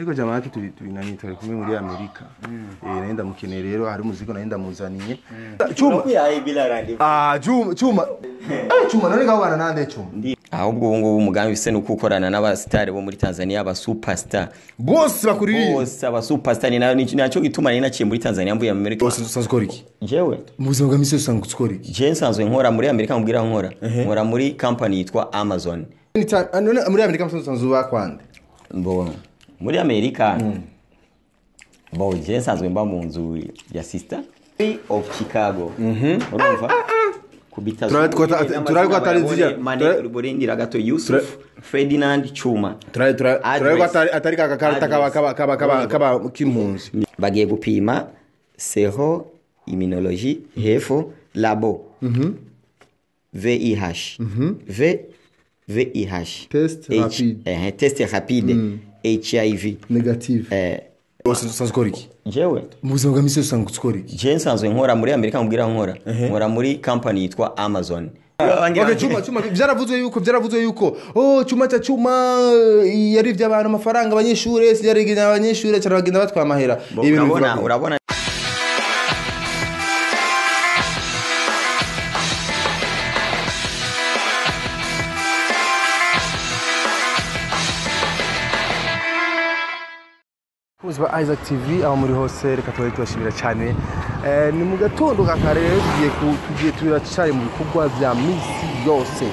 ariko jamake turi nani turi kumwe muri Amerika nenda mukeneye rero hari umuziko nenda muzaniye Chuma Chuma none gabana nande Chuma ahubwo ubu ngubu umugambi bise nuko ukorana n'abastar bo muri Tanzania aba superstar bose bakuriri bose aba superstar ni naco gituma ni naciye muri Tanzania mvuye mu Amerika bose usanzwe ukora iki jewe mu buzima bwa misi usanzwe ukora iki je nsanzwe nkora muri Amerika mbwira nkora muri company yitwa Amazon none muri Amerika usanzwe ubakwande mbona muri Amerika bo je nsanzwe mba mu nzu ya sister of Chicago urumva kubita turariko atari nzija burindira gato Yusuf Ferdinand Chuma turariko atari kaba kimpunzi bagiye gupima sero immunologie hefo labo VIH VIH test rapide HIV negative bose usanzwe ukora iki jewe mu buzima bwa misi usanzwe ukora iki je nsanzwe nkora muri Amerika mbwira nkora muri company yitwa Amazon Chuma byaravuzwe yuko Chuma cha Chuma yarivye abantu amafaranga abanyeshure yarigenya abanyeshure cyara bagenda batwa amahera ibintu urabona Kuziba Isaac TV aho muri hose reka tubashimira cyane ni mu gatondo kakare tugiye turacari mu bikorwa bya misi yose.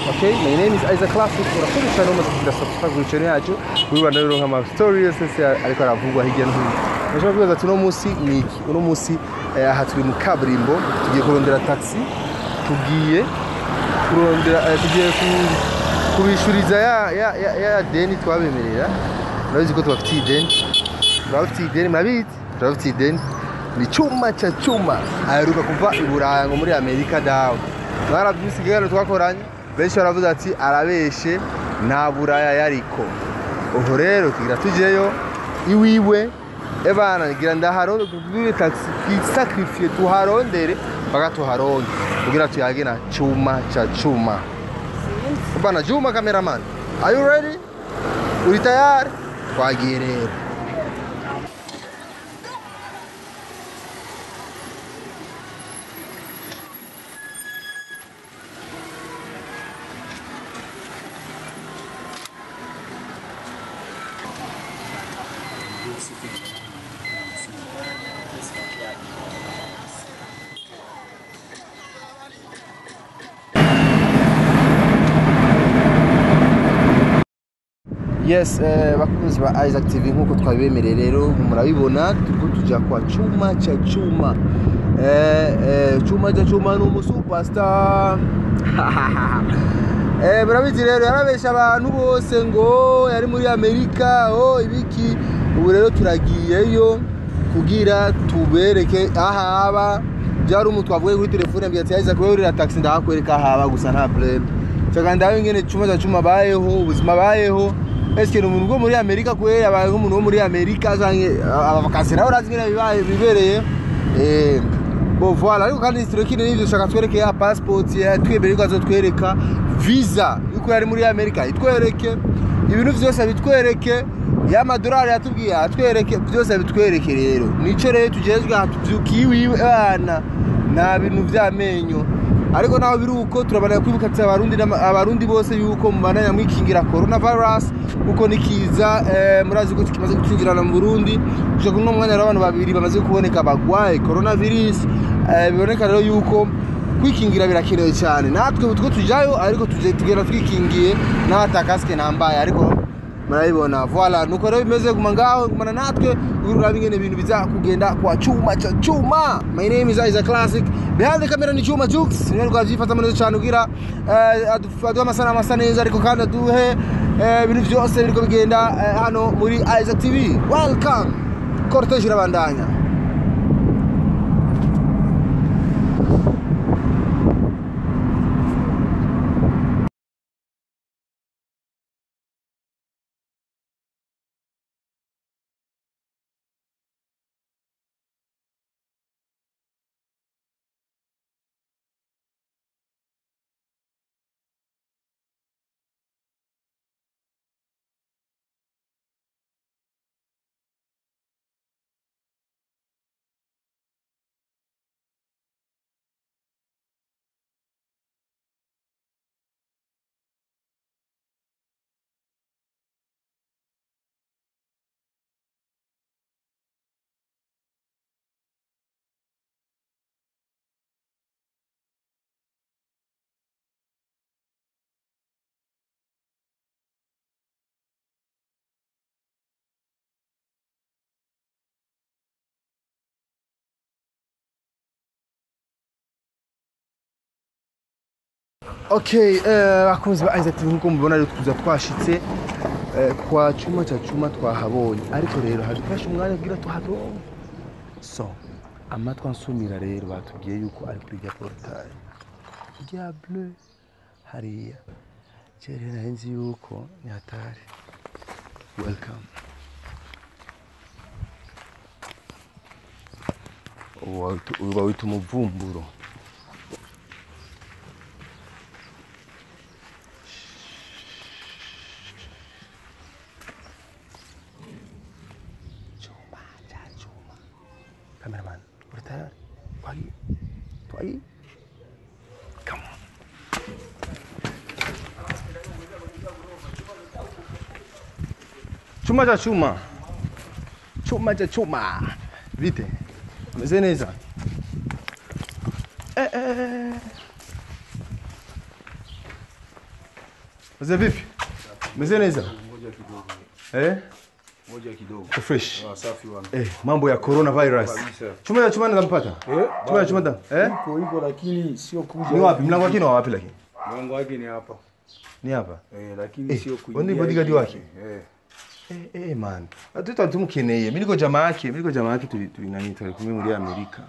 Okay, my name is Isaac Classic. Urakoze cyane mu kugira subscribe ku channel yacu wibanda rero nk'ama stories ariko aravugwa hirya no hino. Nashaka kubaza ati no munsi niki uno munsi aha turi mu kaburimbo tugiye kurondera taxi tugiye kubishuriza ya deni twabemerera. Nazi ko tubafitiye ideni mabiti ni Chuma cha Chuma aheruka kuva i Burayi ngo muri Amerika dawe barabyusigana twakoranye benshi baravuze ati arabeshe nta Buraya yariko uho rero tugira tujeyo iwiwe ebana ngira ndaharonde kuduye taxi sacrifice tuharondere bagatuharonde kugira tuyagena Chuma cha Chuma bana Juma cameraman, are you ready? Uri tayari? Twagiye rero. Yes, bakunzi ba Isaac TV nkuko twabibemereye rero murabibona turiko tujya kwa Chuma cha Chuma. Chuma cha Chuma ni umusuperstar. Murabizi rero yarabesha abantu bose ngo yari muri Amerika ibiki ubu rero turagiyeyo kugira tubereke ahaba byari umutwavuye kuri telefone mbya ati Isaac wewe uri taxi ndakwereka ahaba gusa nta problem. Cyaganda ingene Chuma cha Chuma bayeho ubuzima bayeho. Eske no muntu muri Amerika kwe abaye umuntu wo muri Amerika zange abakasira urazingina bibereye bo voilà ariko kandi historique n'ivyo shaka twereke ya passport ya twebere kwazo twereka visa yuko yari muri Amerika itwereke ibintu byose bitwereke ya madolari yatubwiye atwereke byose bitwereke rero nico rero tugezwe hatuvyukiwe bana na bintu vyamenyo ariko naho biruko turabana kwibukatsa abarundi bose yuko mubana nyamwikingira coronavirus uko nikiza murazi ko kimaze gucingirana mu Burundi cyo kuno mwanya abantu babiri bamaze kuboneka bagwaye coronavirus biboneka rero yuko kwikingira birakenewe cyane natwe utwo tujayo ariko tugenda twikingiye n'atakaske nambaye ariko murabibona voilà nuko rero bimeze gumangaho gumana natwe ururaba ingene ibintu bizakugenda kwa Chuma cha Chuma. My name is Isaac Classic, behind the camera ni Chuma Jux niwe rwajifata muri cyane kugira adufa amasana neza ariko kandi duhe ibintu byose biriko bigenda hano muri Isaac TV. Welcome cortege rabandanya. Okay, bakunzi ba Isaac TV nkuko mubibona rero tuza twashitse kwa Chuma cha Chuma twahabonye ariko rero hadufashe umwanya kugira tuharonke. So amatwa nsumira rero batubwiye yuko ari kuri rya portail rya bleu hariya cerera nzi yuko ni hatari. Welcome. Uba wita umuvumburo. Cameraman, we're tired. Why? Come on. Chuma cha chuma. Chuma cha chuma. Vite. Mzee neza. Mzee vipi? Mzee neza. Moja kidogo. Fresh. Safi wana. Mambo ya coronavirus. Chuma ya chuma ndampata? Chuma ya chuma nda? Iko lakini sio kuja. Ni wapi? Mlango wake ni wapi lakini? Mlango wake ni hapa. Ni hapa? Lakini sio kuja. Oni bodyguard wake? Man. Atuta tumukeneye. Mimi niko jamaa yake tuli nani tuli kumwe muri Amerika.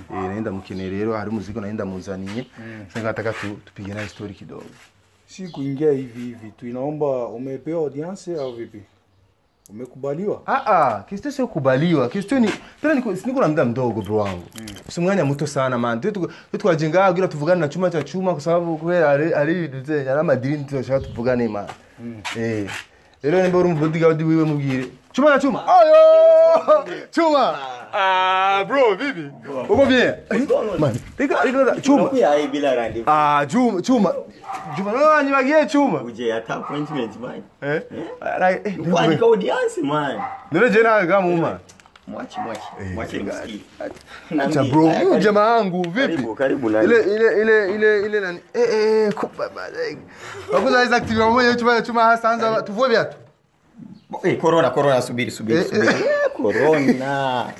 Naenda mukeneye rero hari muziko naenda muzaniye. Sasa nataka tupige na story kidogo. Si kuingia hivi tu. Inaomba umepewa audience au vipi? Umekubaliwa? Kisto sio kubaliwa. Kisto ni tena niko na muda mdogo bro wangu. Usimwanya muto sana man. Twajenga kugira tuvugane na Chuma cha Chuma kwa sababu kwera ari duze ala Madrid tushaka tuvugane man. Rero nimba uri bodyguard wiwe mubwire. Chuma cha Chuma. Ayo! Chuma. Bro, bibi. Uko bien? Man, rega Chuma. Kuya bila randi. Chuma. No anyibagiye Chuma. Uje ata appointment man. Kwani ka audience man. Ndio jena kama uma. Mwachi msikii. Acha bro, huyu jamaa wangu vipi? Karibu na ile nani? Baba. Wakuza Isaac TV mmoja Chuma hasa anza tuvue viatu. Corona subiri. Corona.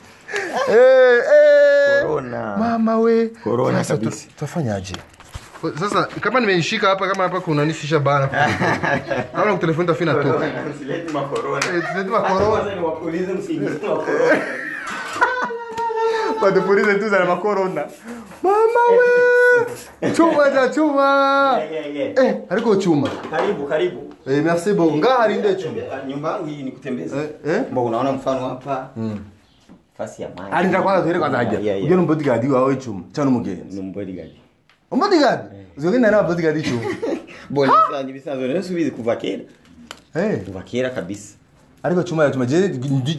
Corona. Mama we. Corona kabisa. Tufanyaje? Sasa kama nimeishika hapa kama hapa kuna nisisha bana. Kama telefoni tafina tu. Sileti ma corona. Sileti ma corona. Sasa ni wapolize msingizi wa corona. Kwa depolize tu za ma corona. Mama we. Chuma cha Chuma. Hariko Chuma. Karibu. Merci beaucoup. Ngari ndio Chuma. Nyumba yangu hii ni kutembeza. Mbona unaona mfano hapa? Fasi ya maji. Alinda kwanza tuende kwanza haja. Uje no bodyguard wawe Chuma. Chano mugenzi. Ni bodyguard. Bodyguard? Uzogenda na bodyguard Chuma. Bora sana bisanzo nasubize kuva kera. Kuva kera kabisa. Ariko Chuma ya Chuma je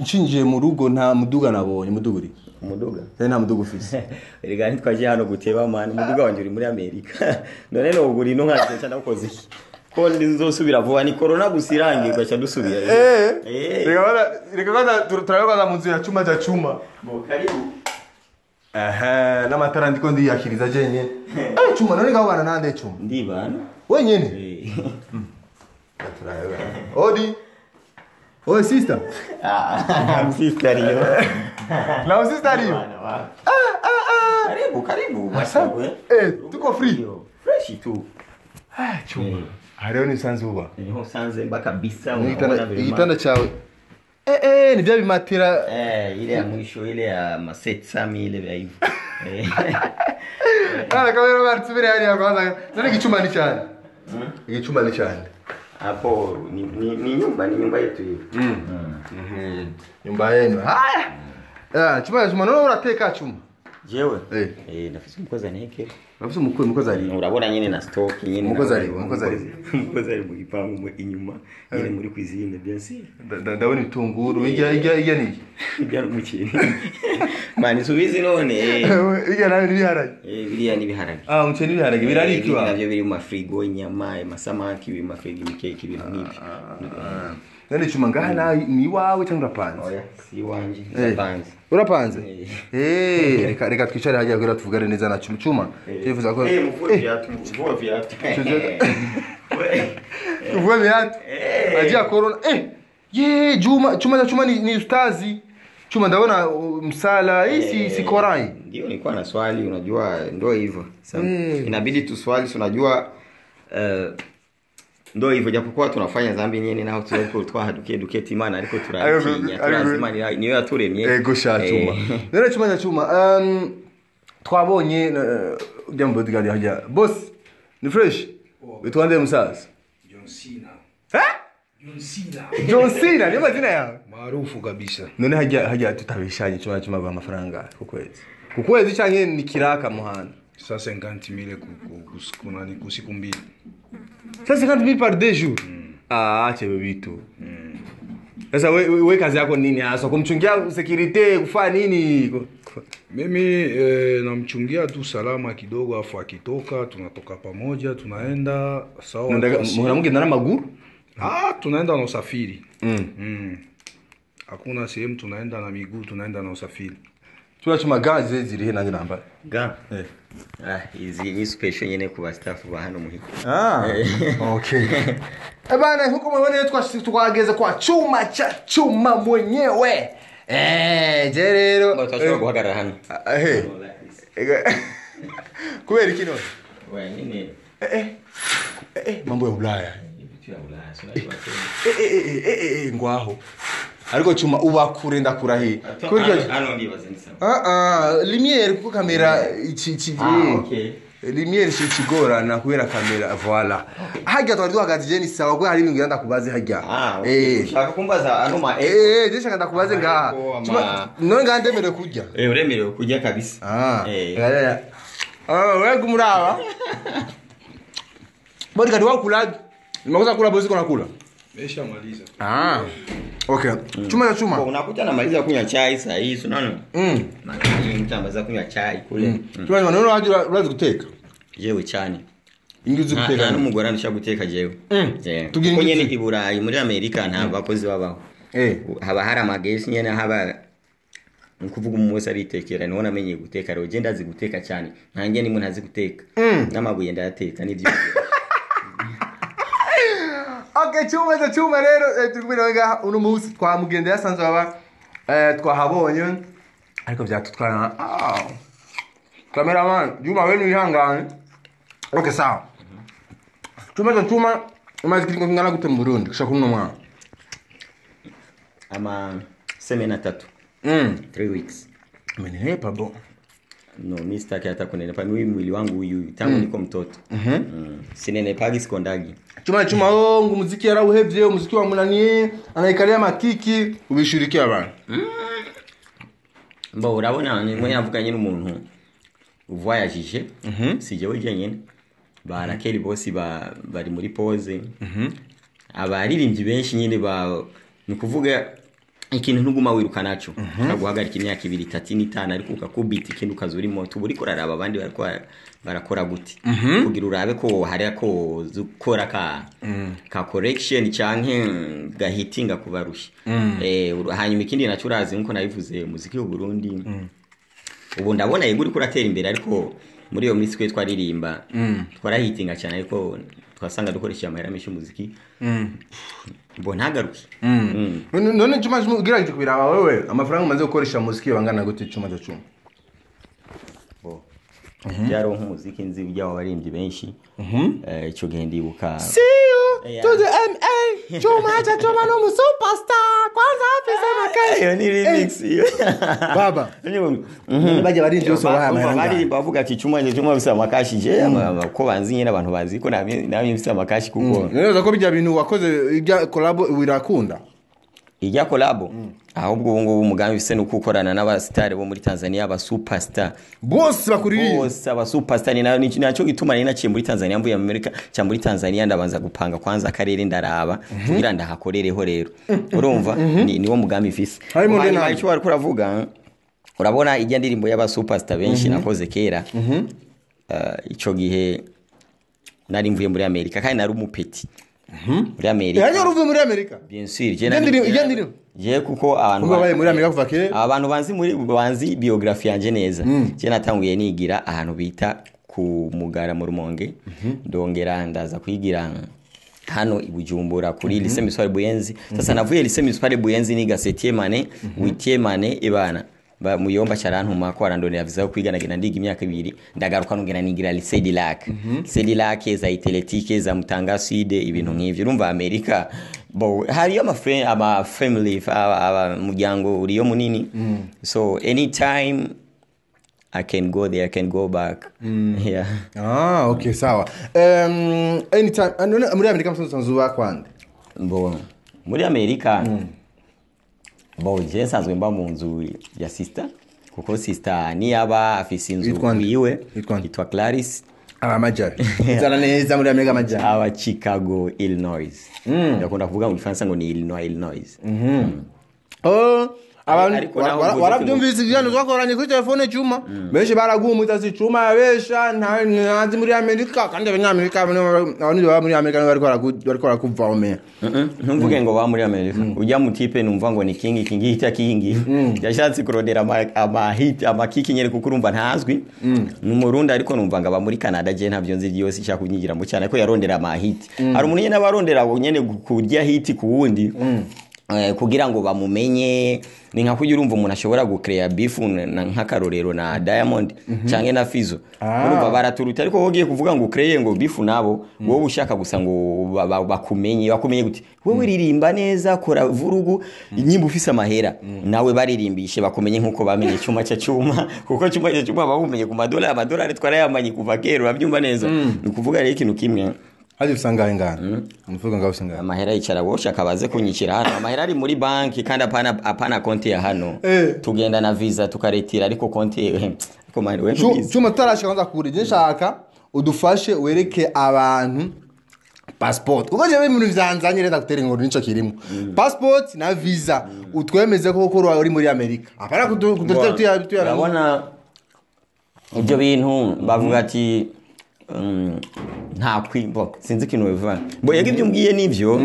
nshinje mu rugo nta muduga nabonye muduguri. Umuduga? Nta muduga ufise. Erega ntitwaje hano guteba man umuduga wanje uri muri Amerika. None no uguri no nkaje cyane ukoze iki. Ko ndizosubira vuba ni corona gusirange gacha dusubira. Reka kwanza turayoba mu nzu ya Chuma cha Chuma. Bo karibu. N'amatara ndiko ndiyakiriza jenye. Chuma none gabana nande Chuma? Ndi bana. Wenyene? Odi. Oh sister. Sister yo. Na sister yo. Karibu. Tuko free. Fresh tu. Chuma. Hariyo ni sanzuba. Niho sanze mbaka bisa igitanda chawe. Ni bya bimatira. Ile ya mwisho ile ya masetsa mile vya hivyo. Kamera bartsubire hali ya kwanza. Nani Kichuma ni cyane? Kichuma ni cyane. Hapo ni nyumba yetu hiyo. Nyumba yenu. Haya. Chuma none urateka Chuma. Jewe? Nafisi mkoza neke. Nafisi mkoza ali. Urabona nyine na stock nyine. Mkoza ali mu gipangu inyuma. Nyine muri cuisine bien sûr. Ndabona itunguru ijya ni. Ijya n'umuceri. Mani subizi none. Ijya nayo biharage. Biriya ni biharage. Umuceri biharage birarikiwa. Navyo biri mu frigo inyama, amasamaki, biri mu frigo imikeke ibintu nk'ibyo. Nani Chuma ngaha ni wawe cyangwa urapanze? Oya, si wanje, urapanze. Urapanze? Reka twicare hajya kugira tuvugane neza na Chuma. Tifuza ko mvuwe viatu. Mvuwe viatu. Ajia corona. Chuma ni ustazi. Chuma ndaona msala hii si Korai. Ndio nilikuwa na swali unajua ndio hivyo. Inabidi tuswali unajua ndo hivyo japokuwa tunafanya dhambi nyingi naho tuko twahaduke Imana ariko turatinya turazimana niyo yaturemye ego shatuma none chuma twabonye jambo digari hajya boss ni fresh bitwande musaza John Cena ni mazina yawe maarufu kabisa. None hajya tutabishanye chuma kwa mafaranga ku kwezi cyangwa ni kiraka muhanda Sasa 50,000 kuna ni kusiku mbili. Sasa 50,000 par deux jours. Chebe bitu. Sasa we kazi yako nini hasa? Kumchungia security kufanya nini? Mimi namchungia tu salama kidogo afu akitoka tunatoka pamoja tunaenda sawa. Mwanamke ndana maguru? Tunaenda na usafiri. Hakuna sehemu tunaenda na miguu, tunaenda na usafiri. Chuma gaze ziri nange namba. Ga. Izi ni special nyene ku staff ba hano muhiko. Okay. Bana huko mwana twageze kwa chuma cha chuma mwenyewe. Je rero twashobora guhagarara hano. Kubera kino. We nini? Mambo ya Ulaya. Vitu ya Ulaya sio ngwaho. Ariko chuma ubakure ndakurahi. Hano ndibaze nisa. Lumiere ku kamera iki. Okay. Lumiere shikigora na kubera kamera voilà. Hajya twari duhagaze je ni sawa ko hari ibintu ngenda kubaze hajya. Shaka kumbaza ano ma je shaka ndakubaze ngaha. None ngandemere kujya. Uremerewe kujya kabisa. Wewe kumuraba. Bodi kadi wakula. Nimekosa kula bosi kuna kula. Mesha maliza. Okay. Chuma ya chuma. Unakuta namaliza kunywa chai saa hii unaona? Nitamaliza kunywa chai kule. Chuma unaona waje guteka. Jewe cyane. Ingize guteka. N'umugore anisha guteka jewe. Kwenye ni Iburayi muri Amerika nta bakozi babaho. Haba hari amagesi nyene haba nkuvuga umwese aritekera none amenye guteka rero je ndazi guteka cyane. Ntange ni ntazi guteka. N'amabuye ndayateka nivyo. Okay, chuma rero tukubira nga uno munsi twamugende yasanzwe baba twahabonye ariko byatutwana cameraman Juma wenu ihangane. Okay sawa. Chuma umaze ngana gute mu Burundi kushaka uno mwana semena 3 weeks meninepa bo no Mr. Kata kunenepa mwili wangu huyu tangu niko mtoto sinenepa sikondagi chuma ngo muziki yarawuhevye umuziki wa munani anaikalia makiki ubishurikia abantu mbo urabona mwe yavuganye n'umuntu voyagije sije weje nyene barakeli bosi bari muri pause abaririmbyi benshi nyene nikuvuga ikintu ntuguma wiruka naco guhagarika imyaka 2 3 5 ariko ukakubita ikintu kazuri moto buri koraraba abandi barakora guti kugira urabe ko hari ko zukora ka correction canke gahitinga kubarusha hanyuma ikindi naturazi nko nabivuze muziki w'u Burundi ubu ndabona yeguri kuratera imbere ariko muri iyo minsi kwe twaririmba twarahitinga cyane ariko twasanga dukoresha amahera menshi muziki ntagaruke none chuma ugiranje kubiraba wewe amafaranga umaze gukoresha muziki bangana gute chuma cyo chuma yaro nk'umuziki nzi byabo baririmbyi benshi ico gende ibuka to the MA chuma no mu superstar kwanza afisa makashi iyo ni remix iyo baba baje baririmbyi bose bahamara bari bavuga ati chuma bisa makashi je ko banzi nyene abantu bazi ko namye bisa makashi kuko neza ko bijya bintu wakoze ibya collab wirakunda ijya collab ahubwo ubungu umugambi bise no kukorana n'abastar bo muri Tanzania aba superstar bose bakuririye bose aba superstar naco gituma ni naciye muri Tanzania mvuye Amerika cya muri Tanzania ndabanza gupanga kwanza akarere ndaraba kugira ndahakorereho rero urumva niwo mugambi bise hanyuma icyo wari kuravuga urabona ijya ndirimbo y'aba superstar benshi nakoze kera ico gihe nari mvuye muri Amerika kandi nari umupeti muri Amerika yanyo muri Amerika bien sûr je kuko abantu babaye muri Amerika kuva kera abantu banzi biography yanje neza je natanguye nigira ahantu bita ku Mugara mu Rumonge ndongera ndaza kwigira hano ibujumbura kuri lycée Municipal Buyenzi sasa navuye lycée Municipal Buyenzi niga 7e année 8e année ibana muyomba charantuma ko arandonera visa yo kwiganagina ndiga imyaka 2 ndagaruka nongera nigira lycée de lac lycée de lac za atletique za Mutanga Sud ibintu nk'ivyo urumva Amerika bo hariyo ama family muryango uriyo munini so anytime I can go there, I can go back. Yeah. Okay, sawa. Anytime muri Amerika msanzuba kwande. Bo muri Amerika bo je sanzwe mba mu nzu ya sister kuko sister ni aba afise inzu yiwe yitwa Clarice Majari. Izana neza muri Amerika Majari. Aba Chicago, Illinois. Ndakunda kuvuga mu Gifaransa ngo ni Illinois. Warabyumvise igihano twakoranye kuri telefone Cuma benshi baragumutse si Cuma yabesha ntazi muri Amerika kandi abanyamerika abantu baba muri Amerika bari kuva ome ntumvuge ngo ba muri Amerika ujya mu tipe numva ngo ni king hita king yashatse kurodera amakiki nyere kuko urumva ntazwi n'umurundi ariko numva ngo aba muri Canada je ntavyo nzi yose ishaka kunyigira mu cyane ko yarondera amahiti hari umuntu nyene abarondera nyene kurya hiti ku wundi kugira ngo bamumenye ni nka kugira urumva umuntu ashobora gucreate beef nk'akarorero na Diamond canke na Fizo urumva baraturuta ariko wogiye kuvuga ngo create ngo beef nabo wowe ushaka gusa ngo bakumenye gute wowe ririmba neza kora vurugu nyimba ufise amahera nawe baririmbishe bakumenye nkuko bamenye Cuma cha Cuma kuko Cuma cha Cuma babumenye ku amadolari twarayamanye kuva kera urabyumva neza ni kuvuga rero ikintu kimwe Hadi usanga ingana. Mvuga ngaho usanga. Amahera yicara wosha kabaze kunyikira hano. Amahera ari muri banki kandi apana konti ya hano. Tugenda na visa tukaretira ariko konti ko mari we. Cuma tarashaka kwanza kurije nshaka udufashe wereke abantu passport. Kuko je ibintu vyanzanye reta gutera ingoro nico kirimo. Passport na visa utwemeze ko uri muri Amerika. Apana kudutera tuyabona ibyo bintu bavuga ati nta kwimbo sinzi kintu biva bo yega ibyo mbwiye nivyo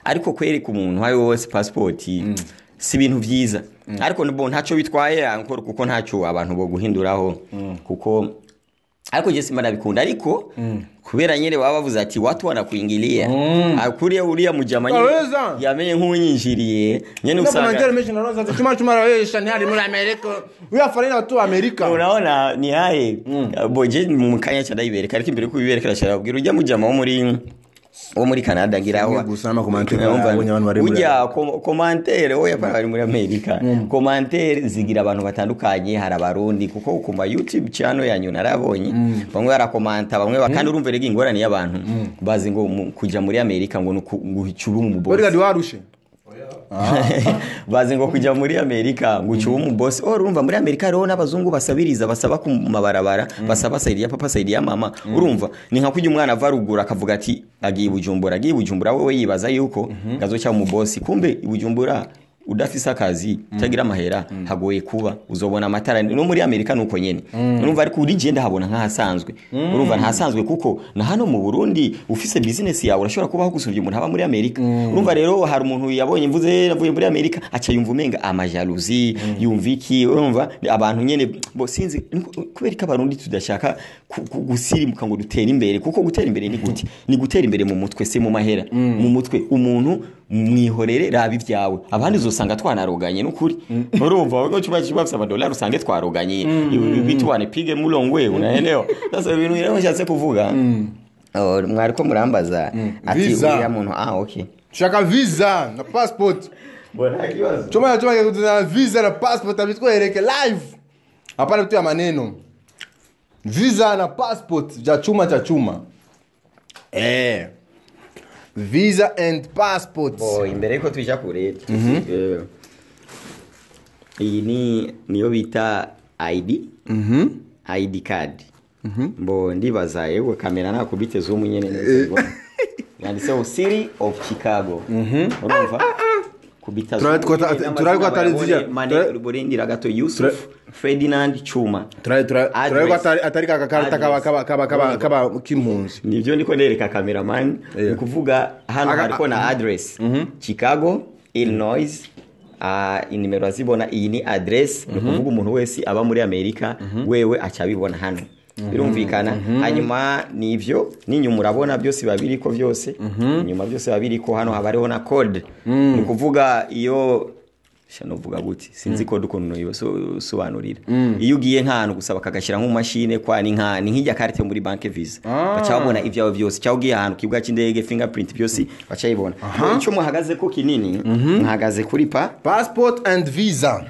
ariko kwereka umuntu hayo wose passport si ibintu vyiza ariko bo ntaco bitwaye ankora kuko ntaco abantu bo guhinduraho kuko ariko je simana bikunda ariko kubera nyene baba bavuze ati watu wanakuingilia akuriye uriya mujamanye yamenye nk'unyinjiriye nyene usanga Ndio message naroza Cuma rawesha ni ari muri Amerika uya farina watu wa Amerika unaona ni haye boje mukanya cha daibereka ariko imbere kubiberekera cyarabwira ujya mujama wo muri Canada ngiraho gusama commentaire abonye abantu bari muri ujya commentaire oya bari muri Amerika commentaire zigira abantu batandukanye hari abarundi kuko ku YouTube channel yanyu narabonye bamwe barakomanta bamwe bakandi urumva rege ingorane y'abantu bazi ngo kuja muri Amerika ngo nguhicura umubosi bari warushe bazi ngo kujya muri Amerika ngucuba umubosi urumva muri Amerika rero n'abazungu basabiriza basaba ku mabarabara basaba sayidi ya papa sayidi ya mama urumva ni nka kujya umwana avarugura akavuga ati agiye Bujumbura wewe yibaza yuko gazoca umubosi kumbe Bujumbura udafisa akazi utagira amahera hagoye kuba uzobona amatara no muri Amerika nuko nyene urumva ariko uri genda habona nkahasanzwe urumva ntasanzwe kuko na hano mu Burundi ufise business yawe urashobora kubaho gusubya umuntu aba muri Amerika urumva rero hari umuntu yabonye mvuze navuye muri Amerika aca yumva umenga amajalousie yumviki urumva abantu nyene bo sinzi kubereka abarundi tudashaka gusirimuka ngo dutere imbere kuko gutera imbere ni gute ni gutera imbere mu mutwe se mu mahera mu mutwe umuntu mwihorere rabi byawe abandi uzosanga twanaroganye n'ukuri urumva ko cyuba cyubafisa $1 usange twaroganye bitwane pige mulongwe unaelewa sasa ibintu rero nshatse kuvuga mwari ko murambaza ati uriya muntu okay shaka visa na passport bwana kibazo choma kutana visa na passport abitwereke live hapana vitu ya maneno visa na passport ja Cuma cha Cuma visa and passport imbere ko tujya kure iyi niyo bita ID ID card mbo ndibaza yewe kamera nakubite zoom nyene neza yanditseho City of Chicago urumva kubita turari ko atari nzija burindira gato Yusuf Ferdinand Cuma turari ko atari kaba kimpunzi nivyo niko nereka cameraman kuvuga hano hariko na address Chicago Illinois inimero azibona iyi ni address no kuvuga umuntu wese aba muri Amerika wewe acabibona hano birumvikana hanyuma nivyo ninyuma urabona byose babiriko byose nyuma byose babiriko hano habariho na code ni kuvuga iyo shanovuga gute sinzi ko dukuntu no sobanurira iyo ugiye nk'ahantu gusaba kagashira nko machine kwa ni nk'ijya carte muri banque Visa bacabona ivyawe byose cyaho ugiye ahantu kibuga cy'indege fingerprint byose bacayibona icyo muhagaze ko kinini muhagaze kuri passport and visa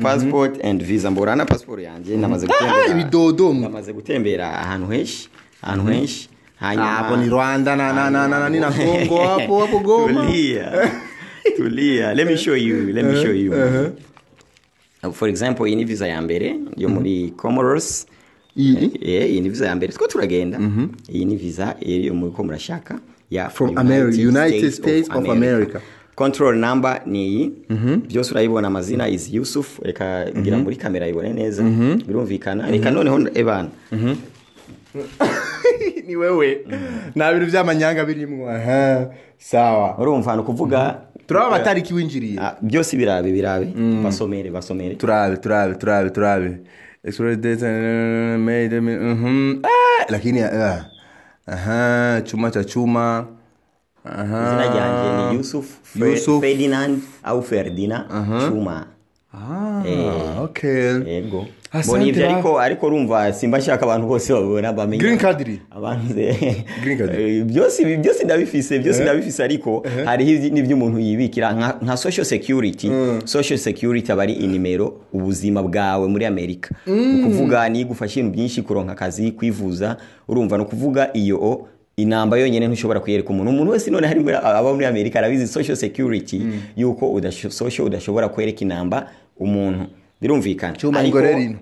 passport and visa mborana passport yanje namaze gutembera ibidodomo namaze gutembera ahantu henshi hapo ni Rwanda na ni na Kongo hapo Goma tulia let me show you for example iyi ni visa ya mbere yo muri Comoros iyi ni visa ya mbere turagenda iyi ni visa yo muri ko murashaka ya from America United States of America control number ni iyi byose urayibona amazina is Yusuf reka ngira muri kamera ibone neza birumvikana reka noneho ebana ni wewe na bintu by'amanyanga birimwo sawa urumva no kuvuga turaba batariki winjiriye byose birabe basomere turabe expiry date made lakini chuma zina janje ni Yusuf Ferdinand au Ferdinand Chuma okay yego boni ibyo ariko urumva simba shaka abantu bose babona bamenye green card abantu byose ndabifise ariko hari n'ibyo umuntu yibikira nka social security abari inimero ubuzima bwawe muri Amerika ukuvuga ni gufasha ibintu byinshi kuronka akazi kwivuza urumva no kuvuga iyo inamba yonyene ntushobora kuyereka umuntu wese none hari aba muri Amerika arabizi social security yuko udashobora kwereka inamba umuntu birumvikana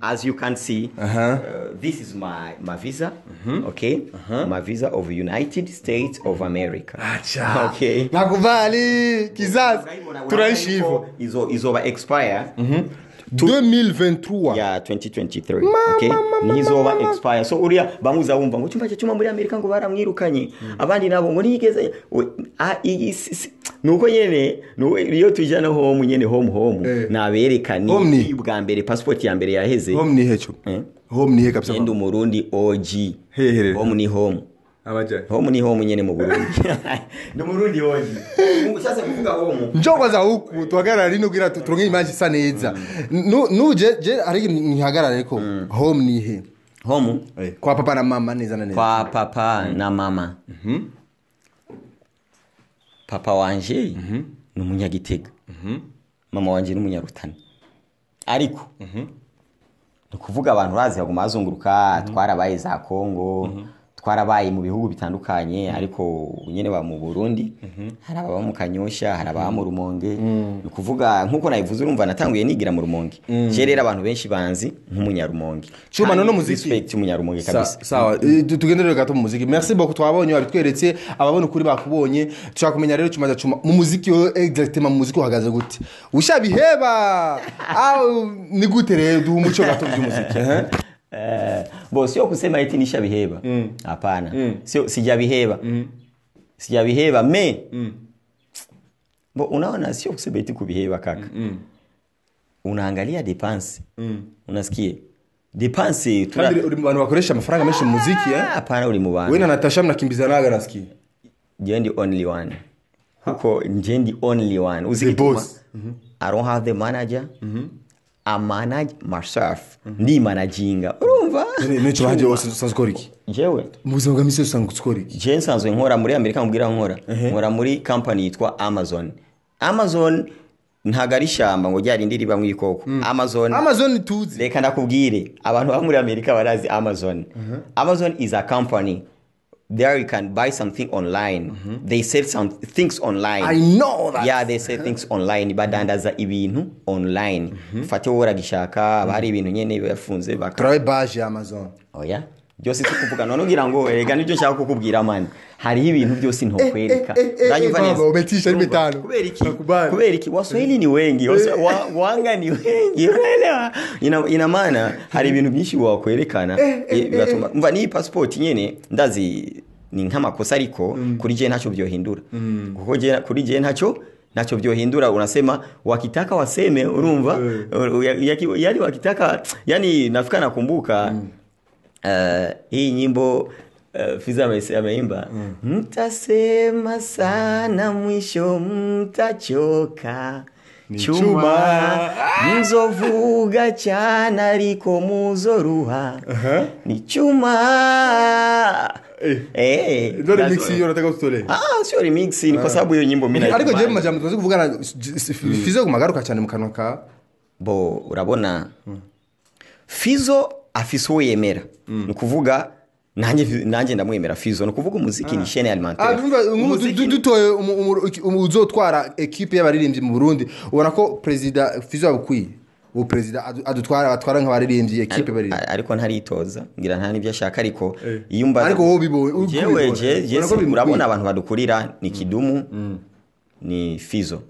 as you can see this is my visa okay my visa of United States of America okay nakuvali kizazi turashivo izoba expire 2023 ya 2023 okay nizoba expire so uriya bamuza wumva ngo cyuma muri Amerika ngo baramwirukanye abandi nabo ngo nigeze nuko nyene iyo tujana home nyene home naberekani bwa mbere passport ya mbere yaheze home ni hecho home ni he kabisa ndo murundi OG home ni home abaje home ni home nyene mu Burundi ndo murundi OG mungu sasa kuvuga home njoko za huku tuhagarara rino kugira turonke image isa neza nuje ari ntihagarara ko home ni he home kwa papa na mama neza kwa papa na mama papa wanje ni umunyagitega mama wanje ni umunyarutana ariko kuvuga abantu bazi baguma bazunguruka twarabaye za Kongo twarabaye mu bihugu bitandukanye ariko nyene ba mu Burundi hari ababa mu Kanyosha hari ababa mu Rumonge kuvuga nkuko nayivuze urumva natanguye nigira mu Rumonge je rero abantu benshi banzi nk'umunyarumonge cyuma no muziki respect umunyarumonge kabisa sawa tugendere gato mu muziki merci beaucoup twabonye babitweretse ababona ukuri bakubonye tushaka kumenya rero cyuma mu muziki exactement mu muziki uhagaze gute ushabiheba au ni gute rero du umuco gato by'umuziki sio kusema eti nishabiheba hapana sio sijabiheba me unaona sio kusema eti kubiheba kaka unaangalia dépense unasikia dépense kandi uri mu bantu bakoresha amafaranga menshi mu muziki hapana uri mu bantu wewe na Natasha mnakimbizanaga nasikia jendi only one huko jendi only one uzikituma I don't have the manager I manage myself ndi managinga urumva nico baje wose usanzwe iki jewe mubuzima bwa mise usanzwe iki je nsanzwe nkora muri Amerika mbwira nkora muri company yitwa Amazon ntagari shamba ngo ryari ndiri bamwe ikoko Amazon tuzi reka ndakubwire abantu ba muri Amerika barazi Amazon is a company. There you can buy something online. They sell some things online. I know that. Yeah, they sell things online. Badandaza ibintu online. Fate wora gishaka bari ibintu nyene bafunze baka. Try baje Amazon. Oh yeah. Byose tukuvuga none ngira ngo ega nibyo nshaka kukubwira man. Hari ibintu byose ntokwereka. Ndanyumva neza. Umetisha ari bitano. Kubera iki Waswahili ni wengi. Wanga ni wengi. Unaelewa? Ina maana hari ibintu byinshi wakwerekana bigatuma mva ni passport nyene ndazi ni nk'amakosa ariko kuri je ntacyo byohindura. Kuko je kuri je ntacyo byohindura unasema wakitaka waseme urumva yali wakitaka yani nafika nakumbuka hii nyimbo Fiza ameimba mtasema sana mwisho mtachoka Chuma Nzovuga cyane ariko muzoruha Ni chuma Ndo remix hiyo nataka utole. Sio remix ni kwa sababu hiyo nyimbo mimi ariko je majambo tumaze kuvugana Fizo kumagaruka cyane mu kanwa ka bo urabona Fizo afise uwo yemera ni kuvuga nanjye ndamwemera Fizo no kuvuga umuziki ni chaîne alimentaire dutoye uzotwara equipe y'abaririmbyi mu Burundi ubona ko president Fizo abukwiye ubu president batwara nk'abaririmbyi equipe bari ariko ntaritoza ngira nta nibyo ashaka ariko iyumba ariko wowe bibo jewe urabona abantu badukurira ni Kidumu ni Fizo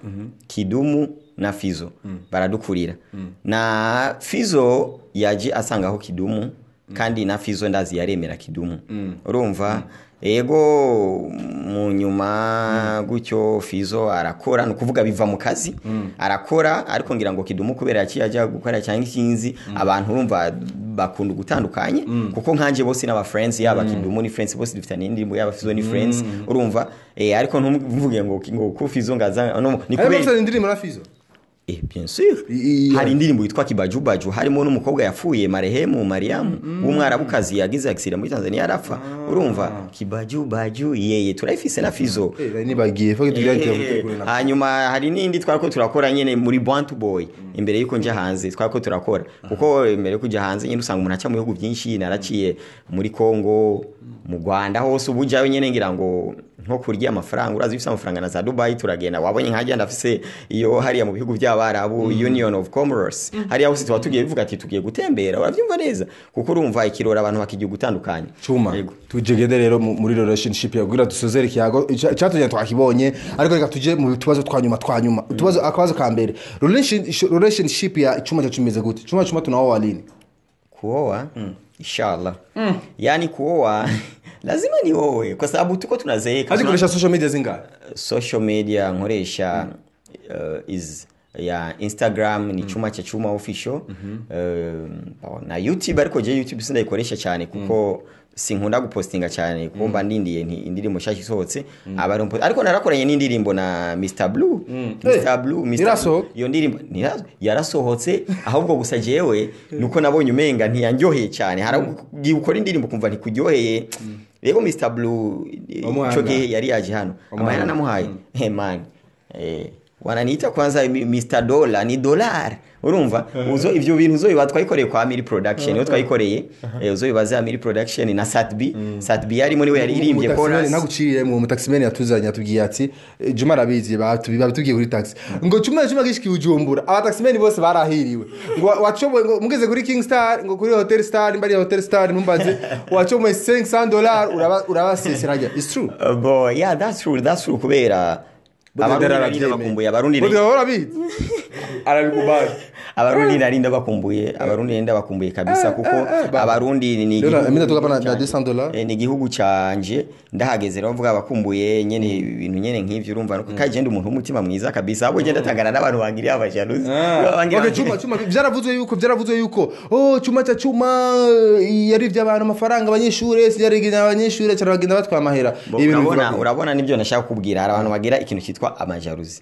Kidumu na Fizo baradukurira na Fizo yaje asangaho Kidumu kandi na Fizo ndazi yaremera Kidumu urumva ego mu nyuma gutyo Fizo arakora no kuvuga biva mu kazi arakora ariko ngira ngo Kidumu kubera yaciye gukora cyangwa ikinzi abantu urumva bakunda gutandukanye kuko nkanje bose n'aba friends yaba Kidumu ni friends bose dufitanye indirimbo yaba Fizo ni friends urumva ariko ntumvuge ngo ku Fizo ngaza no ni kubera indirimbo na Fizo bien sûr hari indirimbo yitwa Kibajubaju harimo n'umukobwa yapfuye Marehemu Mariam w'umwarabukazi yagize accident muri Tanzania arafa urumva Kibajubaju yeye turayifise na Fizo nibagiye fo hanyuma hari nindi twarako turakora nyene muri Bantu Boy imbere yuko nje hanze twarako turakora kuko imbere kujya hanze nyine usanga umuntu aca mu bihugu byinshi naraciye muri Kongo mu Rwanda hose ubujayo nyene ngira ngo nko kurya amafaranga urazi bifite amafaranga na za Dubai turagenda wabonye nkajya ndafise iyo hariya mu bihugu by'abarabu Union of Commerce hariya hose tuba tugiye bivuga ati tugiye gutembera uravyumva neza kuko urumva ikirora abantu bakigiye gutandukanye Chuma tujegede rero muri relationship yagira dusozere kiyago cyatujye twakibonye ariko reka tuje mu tubazo twanyuma utubazo akabazo ka mbere relationship ya Chuma cyacumeze gute Chuma tunaoa walini kuoa inshallah yani kuoa lazima ni wewe kwa sababu tuko tunazeeka hadi kuresha social media zinga social media nkoresha is ya Instagram ni Chuma cha Chuma official na YouTube ariko je YouTube sindayikoresha cyane kuko sinkunda gupostinga cyane kumba ndindiye indirimbo shaki sohotse abarumpo ariko narakoranye n'indirimbo na Mr Blue iyo ndirimbo yarasohotse ahubwo gusa jewe nuko nabonye umenga ntiyanjoheye cyane haragiye ukora indirimbo kumva ntikuryoheye rego Mr Blue choge yari yaje hano amahera namuhaye man wananiita kwanza Mr Dollar ni dollar urumva uzo ivyo bintu uzo bibatwayikoreye kwa Amiri Production yo twayikoreye uzo bibaza Amiri Production na Satb yari muri we yaririmbye chorus naguciye mu mutaximeni yatuzanya tugiye ati Juma rabizi batugiye kuri taxi ngo Chuma gishiki ujumbura abataximeni bose barahiriwe ngo wacoboye ngo mugeze kuri King Star ngo kuri Hotel Star imbari ya Hotel Star numbaze wacoboye $500 urabaseseraje it's true boy yeah that's true kubera abarundi bakumbuye abarundi arabikubali abarundi narinda bakumbuye kabisa kuko abarundi ni $200 ni gihugu canje ndahageze rero mvuga bakumbuye nyene ibintu nyene nk'ivyo urumva nuko kagenda umuntu umutima mwiza kabisa abo genda tangana n'abantu bangiriye abajaruzi Chuma byaravuzwe yuko Chuma cha Chuma yari by'abantu amafaranga abanyeshure yarigina abanyeshure cyaragenda batwamahera urabona nibyo nashaka kubwira hari abantu bagira ikintu cyitwa amajaruzi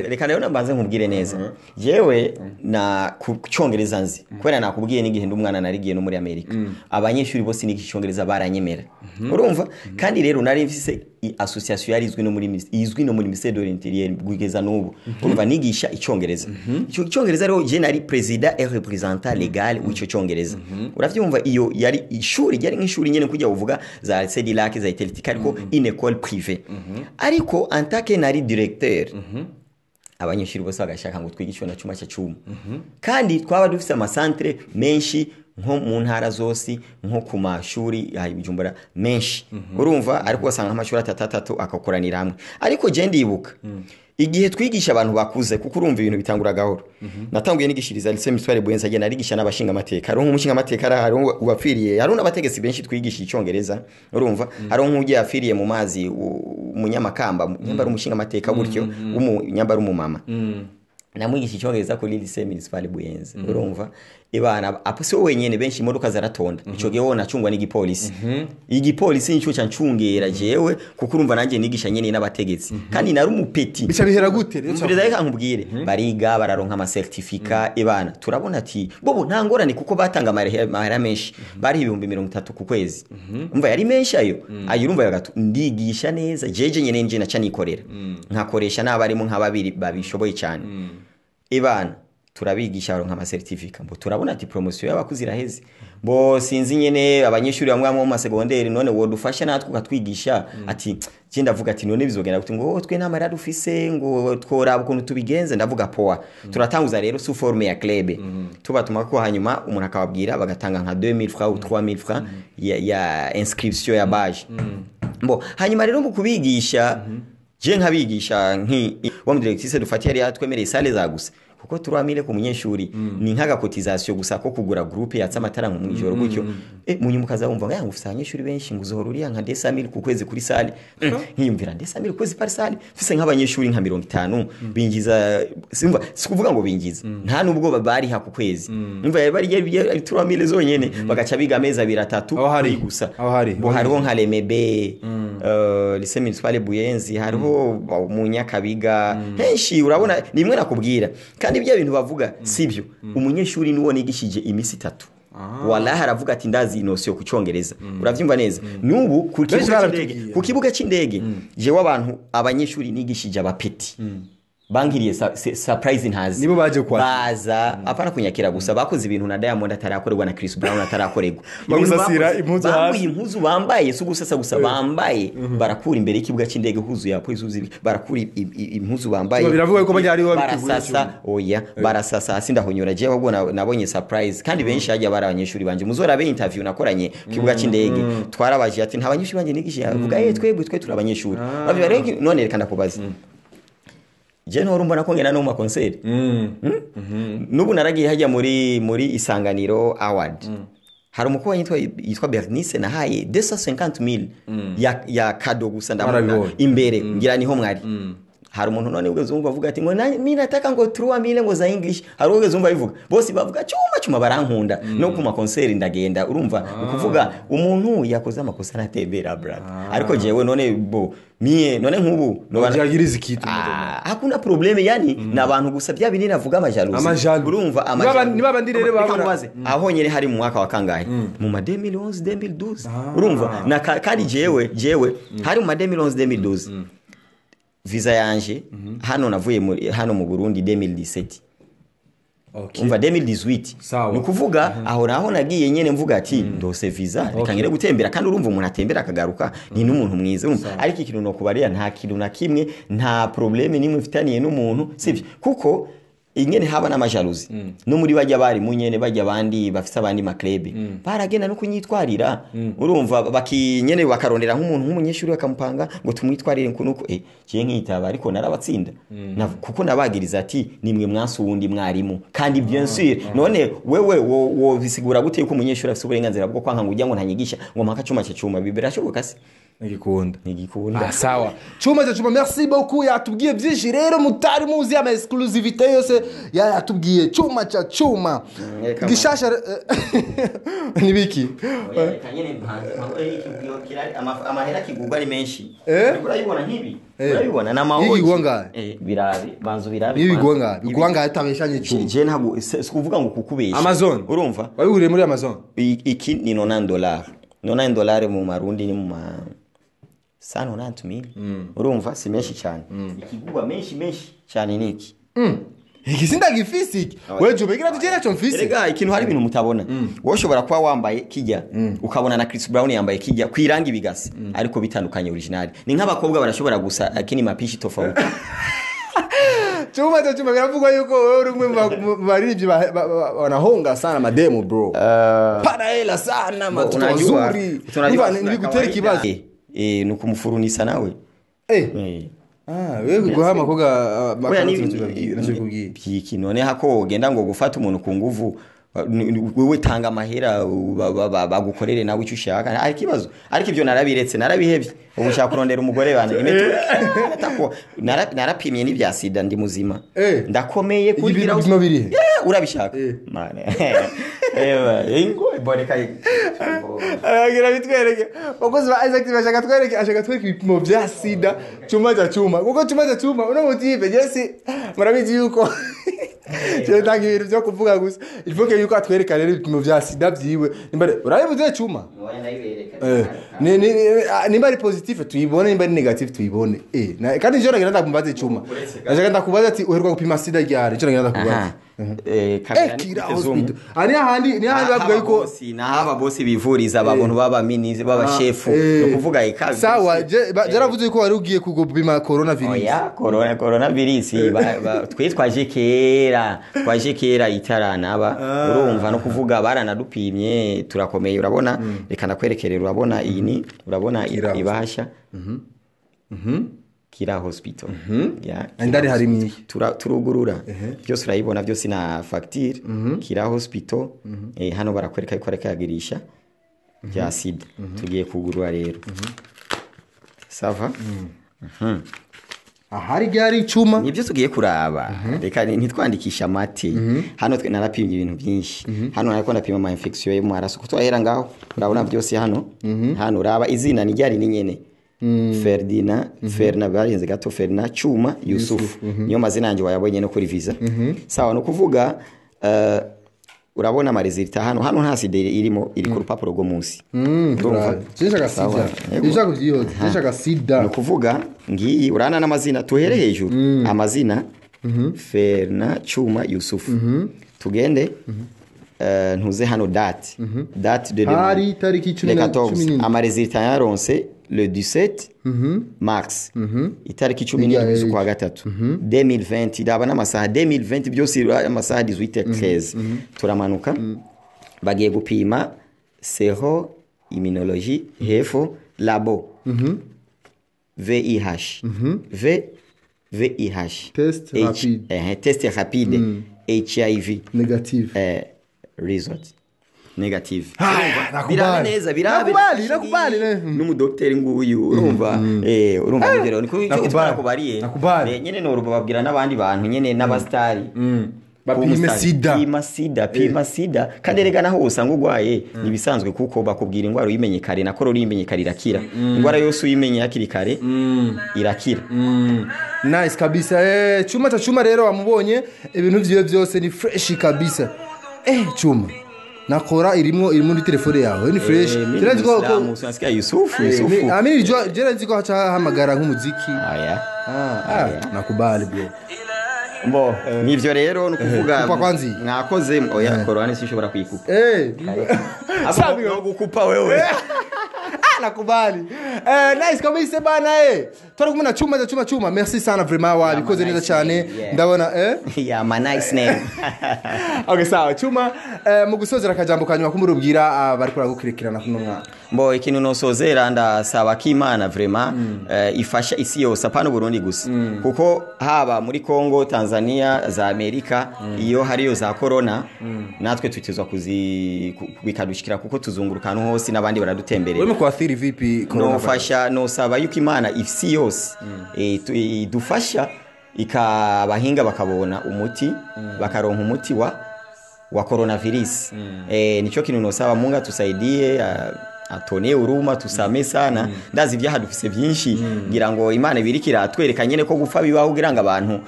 reka rero nambanze nkubwire neza yewe na kucyongereza nzi kwera nakubwiye n'igihe ndumwana narigiye no muri Amerika abanyeshuri bose n'icyongereza baranyemera urumva kandi rero nari mfise association yarizwe no muri ministère de l'intérieur gwigeza n'ubu urumva nigisha icyongereza icyo cyongereza rero je nari président et représentant légal w'icyo cyongereza uravyumva iyo yari ishuri yari nk'ishuri nyene kujya uvuga za CEDILAC za Iteltika ariko une école privée ariko en tant que nari directeur abanyeshuri bose bagashaka ngo twigishwe na Chuma cha Chuma kandi twaba dufite amasantre menshi nko mu ntara zose nko ku mashuri ya Bujumbura menshi urumva ariko wasanga amashuri atatu akakoranira hamwe ariko je ndibuka igihe twigisha abantu bakuze kuko urumva ibintu bitangura gahoro natanguye nigishiriza lycée Mitware Buyenza agena arigisha n'abashinga amateka ari nk'umushinga amateka ari ubapfiriye hari n'abategesi benshi twigisha icyongereza urumva hari nk'ugiye afiriye mu mazi umunyamakamba nyamba ari umushinga amateka gutyo umunyamba ari umumama namwigisha icyongereza kuri lycée municipale Buyenzi urumva ibana apo se wenyene benshi imodoka zaratonda ico gihe wona cungwa n'igipolisi igipolisi nico cancungera jewe kuko urumva nanje nigisha nyene n'abategetsi kandi nari umupeti bica bihera gute rero Perezida reka nkubwire bariga bararonka ama certificat ibana turabona ati bobo ntangorane kuko batanga amahera menshi bari 30 ku kwezi umva yari menshi ayo urumva yagatu ndigisha neza jeje nyene nje naca nikorera nkakoresha n'abarimo nk'ababiri babishoboye cyane ibana turabigisha baronka ama certificat mbo turabona ati promotion y'abakuzi iraheze bo sinzi nyene abanyeshuri bamwe mu masegonderi none wodufasha natwe ukatwigisha ati je ndavuga ati none bizogenda gute ngo twe namara dufise ngo tworaba ukuntu tubigenze ndavuga poa turatanguza rero sous forme ya club tubatuma ko hanyuma umuntu akababwira bagatanga nka 2000 francs ou 3000 francs ya inscription ya badge mbo hanyuma rero mu kubigisha je nkabigisha wa mu directrice dufatiye yari yatwemereye sale za gusa kuko turamire ku munyeshuri ni nkaga cotisation gusa ko kugura groupe yatsa amatara mu ijoro gutyo munyumukaza wumva ngo ufite abanyeshuri benshi nguzohoruriya nka 200,000 ku kwezi kuri sale nkiyumvira 200,000 kwezi par sale fise nk'abanyeshuri nka 50 binjiza simva sikuvuga ngo binjiza nta nubwo bari ha ku kwezi umva bari turamire zonyene bagaca biga amezi 2-3 gusa bo hariho nka Lemebe lycée municipale Buyenzi hariho mu Nyakabiga henshi urabona nimwe nakubwira kandi ibyo bintu bavuga sibyo umunyeshuri niwo nigishije imisi 3 wallahi aravuga ati ndazi inosiyo ku cyongereza uravyumva neza nubu ku kibuga cy'indege je w'abantu abanyeshuri nigishije abapeti bangiriye surprise ntazi nibo baje kwa baza apana kunyakira gusa bakoze ibintu na Diamond atarakorerwa na Chris Brown atarakorerwa bagusasira impuzu hasi impuzu bambaye sugusasa gusa bambaye barakura imbere y'ikibuga cy'indege huzu yapo izuzi barakura impuzu bambaye biravuga ko bajya ari bo barasasa oya barasasa hasi ndahonyora je ahubwo nabonye surprise kandi benshi hajya barabanyeshuri banje muzora be interview nakoranye ku kibuga cy'indege twarabaje ati nta banyeshuri banje nigishije avuga twebwe turabanyeshuri babibarenga none reka ndakubaza je no rumba nakongera no mu concert nubu naragiye hajya muri Isanganiro Award hari umukobwa yitwa Bernice nahaye 250,000 ya kado gusa ndabona imbere ngira niho mwari hari umuntu none ugeze umva avuga ati ngo mimi nataka ngo 3000 ngo za English hari ugeze umva bivuga bose bavuga cyuma barankunda no ku ma concert ndagenda urumva ukuvuga umuntu yakoze amakosa natembera brother ariko jewe none bo mie none nkubu no bajagiriza ikitu hakuna probleme yani nabantu gusa bya binini avuga amajaluzi urumva niba bandi rero babona aho nyene hari mu mwaka wa kangahe mu ma 2011 2012 urumva na kandi jewe hari mu ma 2011 2012 visa yanje hano navuye hano mu Burundi 2017 umva 2018 nukuvuga aho naho nagiye nyene mvuga ati ndose visa reka ngire gutembera kandi urumva umuntu atembera akagaruka ni n'umuntu mwiza ariko ikintu no kubarira nta kintu na kimwe nta probleme nimwe mfitaniye n'umuntu sivyo kuko ingene haba n'amajaluzi no muri bajya bari munyene bajya bandi bafite abandi maklebe baragenda no kunyitwarira urumva bakinyene bakarondera nk'umuntu nk'umunyeshuri bakamupanga ngo tumwitwarire nkuko kiye nkitaba ariko narabatsinda kuko nabagiriza ati nimwe mwansu wundi mwarimu kandi bien sûr none wewe wo bisigura gute yuko umunyeshuri afite uburenganzira bwo kwanka ngo ujya ngo ntanyigisha ngo mpaka cuma bibirashoboka se nigikunda sawa cuma merci beaucoup yatubwiye byinshi rero mutari muzi ama exclusivité yose yatubwiye cuma gishasha nibiki amahera kigugwa ari menshi urayibona nkibi urayibona na mahoji igwanga birabi banzu birabi igwanga yatabeshanye je ntabwo sikuvuga ngo kukubesha Amazon urumva wabihuriye muri Amazon iki ni $90 mu marundi ni mu 190,000 urumva si menshi cyane ikigugwa menshi cyane niki iki sindagifisiki wewe jobekira tugera cyo mfisi rega ikintu hari ibintu mutabona woshobora kuba wambaye kijya ukabona na Chris Brown yambaye kijya kwiranga ibigasi ariko bitandukanye original ni nk'abakobwa barashobora gusa akini mapishi tofauti Chuma biravugwa yuko wewe uri umwe barivyi banahonga sana mademo bro paraela sana matoto nzuri nibigutera ikibazo nuko mufurunisa nawe wewe guhama koga iki none hako genda ngo gufata umuntu ku nguvu wewe tanga amahera bagukorere nawe icyo ushaka ari kibazo ariko ibyo narabiretse narabihebye ubu nshaka kurondera umugore bana narapimye n'ibya sida ndi muzima ndakomeye kugira urabishaka mane ingo iboneka agira bitwereke bakozi ba Isaac bashaka twereke ibipimo bya sida cyuma kuko cyuma uno motive jesi murabizi yuko je tangi ibintu byo kuvuga gusa ivuke yuko atwereka rero ibipimo bya sida byiwe nimbare urabivuze cyuma nimba ari positive tuyibone nimba ari negative tuyibone kandi njye nagenda ndakumbaza cyuma ndashaka ndakubaza ati uheruka gupima sida ryari njye nagenda ndakubaza Kira hospital ani handi bavuga yuko nahaba bose bivuriza abantu baba ministre baba chef no kuvuga ikazi sawa jaravuze yuko wari ugiye kugupima coronavirus oya coronavirus twaje kera itaranaba urumva no kuvuga baranadupimye turakomeye urabona reka nakwerekerera urabona iyi ni urabona ibahasha Kira hospital ndari hari myi turugurura byose urayibona byose na facture Kira hospital hano barakwereka yuko arakagirisha bya sida tugiye kugurura rero sava ahari ryari icuma nibyo tugiye kuraba reka ntitwandikisha mate hano twe narapimye ibintu byinshi hano nariko ndapima ama infection yo mu maraso kutwahera ngaho urabona byose hano uraba izina ni ryari ni nyene Ferdinand barinze gato Ferdinand Chuma Yusuf niyo mazina yanjye wayabonye no kuri visa sawa no kuvuga urabona ama resultat hano nta sida irimo iri ku rupapuro rwo munsi nshaka sida no kuvuga ngiyi urana n'amazina tuhere hejuru amazina Ferdinand Chuma Yusuf tugende ntuze hano date de hari tariki 14 ama resultat yaronse le 17 mars itariki 17 z'ukwa gatatu 2020 daba n'amasaha 2020 byose amasaha 18:13 turamanuka bagiye gupima sero immunologie hefo labo VIH test rapide HIV negative result negative nakubali n'umudokiteri nguyu urumva ngero niko nakubariye nyene no rubabwira n'abandi bantu nyene n'abastari bapima sida kandi rega naho usanga ugwaye nibisanzwe kuko bakubwira ingwara uyimenye kare na korora uyimenye kare irakira ingwara yose uyimenye yakiri kare irakira nice kabisa Chuma rero wamubonye ibintu vyiwe byose ni fresh kabisa Chuma nakora iri muri telefone yawe ni fresh kiranzi ko musasikia Yusufu amini jeranzi ko hacha hamagara nk'umuziki nakubali bro mbo nivyo rero nukuvuga mwakoze oya korone sishobora kuyikupa asabi no gukupa wewe nakubali nice kabisa bana twari kumuna Chuma merci sana vraiment wabikoze neza cyane ndabona yeah my nice name okay sawa Chuma mu gusozera akajambo kanyuma kumurubwira bari kuragukurikirana kuno mwana mbo ikintu nosozera ndasaba k'Imana vraiment ifasha isi yose apana Burundi gusa kuko haba muri Kongo Tanzania za Amerika iyo hariyo za corona natwe tutezwa kubikadushikira kuko tuzungurukana hose nabandi baradutemberera wewe kwathiri vipi corona nofasha nosaba yuko Imana isi yose idufasha ikabahinga bakabona umuti bakaronka umuti wa coronavirus nicho kintu nosaba Mungu atusaidie atone uruma tusame sana ndazi ibyaha dufise byinshi ngira ngo Imana ibirikira atwereka nyene ko gupfa bibaho kugira ngo abantu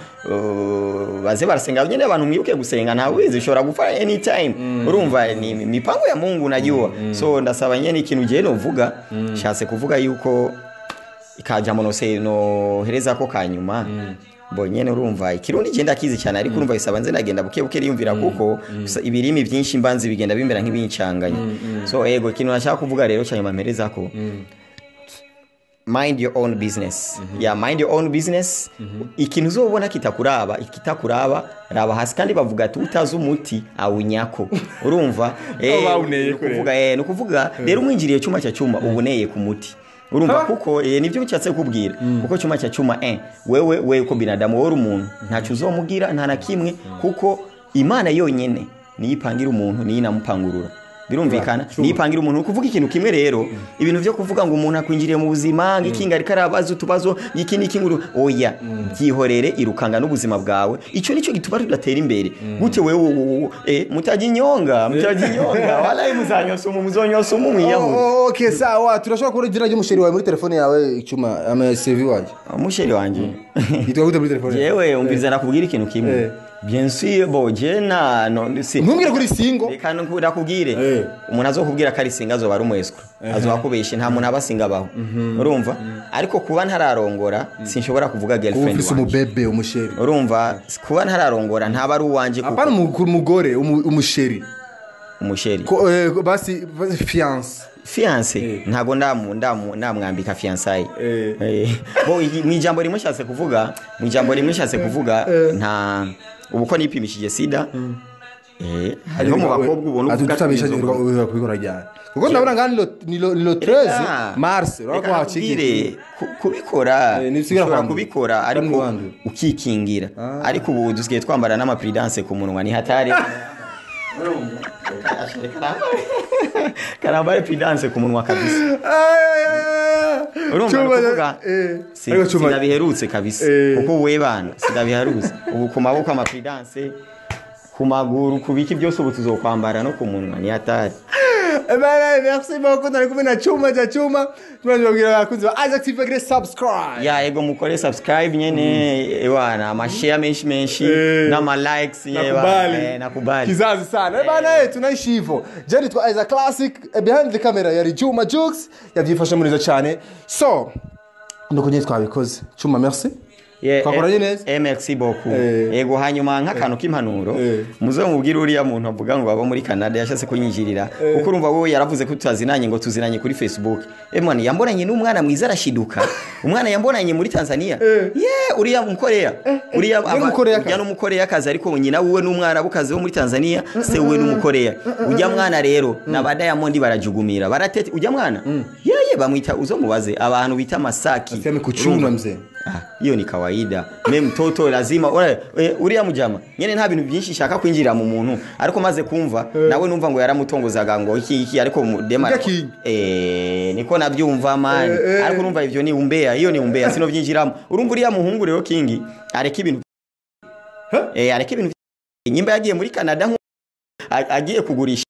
baze barasenga nyene abantu mwibuke gusenga nta wizi ushobora gupfa anytime urumva ni mipango ya Mungu najua so ndasaba nyene ikintu je no vuga shatse kuvuga yuko ikaja monose no hereza ko kanyuma nyene urumva ikirundi genda kizi cyane ariko urumva bisaba nze nagenda buke yumvira kuko ibirimi byinshi mbanzi bigenda bimbera nk'ibincanganye so ikintu nashaka kuvuga rero cyane mampereza ko mind your own business mind your own business ikintu uzobona kitakuraba raba hasi kandi bavuga ati utazi umuti awunyako urumva nukuvuga rero umwinjiriye Chuma cya Chuma uboneye ku muti urumva kuko nivyo nchatse kubwira kuko Chuma cya Chuma wewe uko binadamu wowe umuntu ntacyo uzomugira nta na kimwe kuko Imana yonyene niyipangira umuntu niyinamupangurura birumvikana niyipangira umuntu kuvuga ikintu kimwe rero ibintu byo kuvuga ngo umuntu akwinjiriye mu buzima ngikinga ariko arabaza utubazo iki niki nguru oya byihorere irukanga n'ubuzima bwawe ico nico gituma tudatera imbere gute wewe mutajinyonga wala muzanyosoma muzonyosoma mwiyaho okay sawa turashobora kubona izina ry'umusheri wawe muri telefone yawe icuma ama CV wanje umusheri wanje yitwa gute muri telefone yewe umviriza nakubwira ikintu kimwe bien sûr bojena no si ntumbwire kuri singo reka nakubwire umuntu azokubwira kari singa azoba ari umweswa azokubesha nta muntu abasinga baho urumva ariko kuba ntararongora sinshobora kuvuga girlfriend ufise umubebe umusheri urumva kuba ntararongora ntaba ari uwanje kuko apana umugore umusheri basi fiance ntago ndamwambika fiançaille bo mwijambo rimwe nshatse kuvuga nta ubuko nipimishije sida hariho mu bakobwa ubona uvuga kubikora cyane kuko ndabona ngani lo 13 mars urako hacikire kubikora ariko ukikingira ariko ubu dusigaye twambara n'amaprudence ku munwa ni hatari karambare prudence ku munwa kabisa urumva kuvuga sinabiherutse kabisa kuko webana sinabiherutse ubu ku maboko ama prudence ku maguru kubiki byose ubu tuzokwambara no ku munwa ni hatari merci beaucoup nari kumwe na Chuma tunababwira abakunzi ba Isaac TV bagire subscribe ego mukore subscribe nyene bana amashare menshi n'ama likes nakubali kizazi sana bana tunaishi hivyo je nitwa Isaac Classic behind the camera yari Chuma Jux yavyifashe muriza cyane so ndiko nyine twabikoze Chuma merci twakoranye neza merci beaucoup ego hanyuma nk'akantu k'impanuro muzo mubwira uriya muntu avuga ngo baba muri Canada yashase kunyinjirira kuko urumva wowe yaravuze ko tutazinanye ngo tuzinanye kuri Facebook mwana yambonanye n'umwana mwiza arashiduka umwana yambonanye muri Tanzania uriya mukoreya uriya n'umukoreya kazi ariko nyina wowe n'umwana bukaze wo muri Tanzania se wowe n'umukoreya ujya mwana rero na Diamond barajugumira baratete ujya mwana bamwita uzomubaze abantu bita Masaki aseme kuchuna mzee hiyo ni kawaida mtoto lazima uriya mujama nyene nta bintu byinshi shaka kwinjira mu muntu ariko maze kumva nawe numva ngo yaramutongozaga ngo iki ariko dema niko nabyumva man ariko numva ivyo ni umbea hiyo ni umbea sino byinjiramo urumva uriya muhungu rero King areka ibintu areka ibintu nyimba yagiye muri Canada agiye kugurisha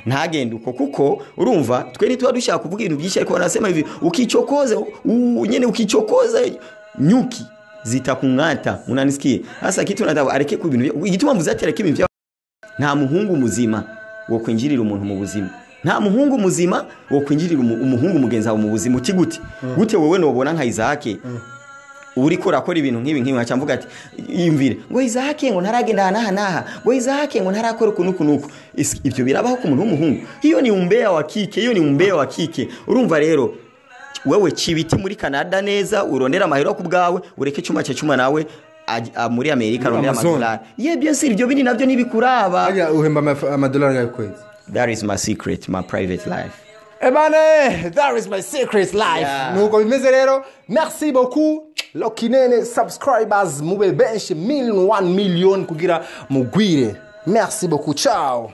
ntagende uko kuko urumva twe nitwa dushaka kuvuga ibintu byinshi ariko banasema hivi ukichokoza nyene ukichokoza nyuki zitakungata unanisikie hasa kitu nataka areke ku bintu igituma mvuze ati areke ibintu nta muhungu muzima wo kwinjirira umuntu mu buzima nta muhungu muzima wo kwinjirira umuhungu mugenza mu buzima ukiguti gute wowe nobona nka Isaac uri kurakora ibintu nk'ibi nkaca mvuga ati yimvire ngo Isaac ngo ntaragenda naha ngo Isaac ngo ntarakora kunuku ibyo birabaho ku muntu w'umuhungu hiyo ni umbea wa kike urumva rero wewe cibiti muri Canada neza urondera amahero ku bwawe ureke Chuma nawe muri Amerika rondera amadolari bien sûr ibyo bindi navyo nibikuraba uhemba amadolari ya kwezi that is my secret my private life that is my secret life nuko bimeze rero merci beaucoup Lokinene subscribers mube benshi 1 million kugira mugwire merci beaucoup ciao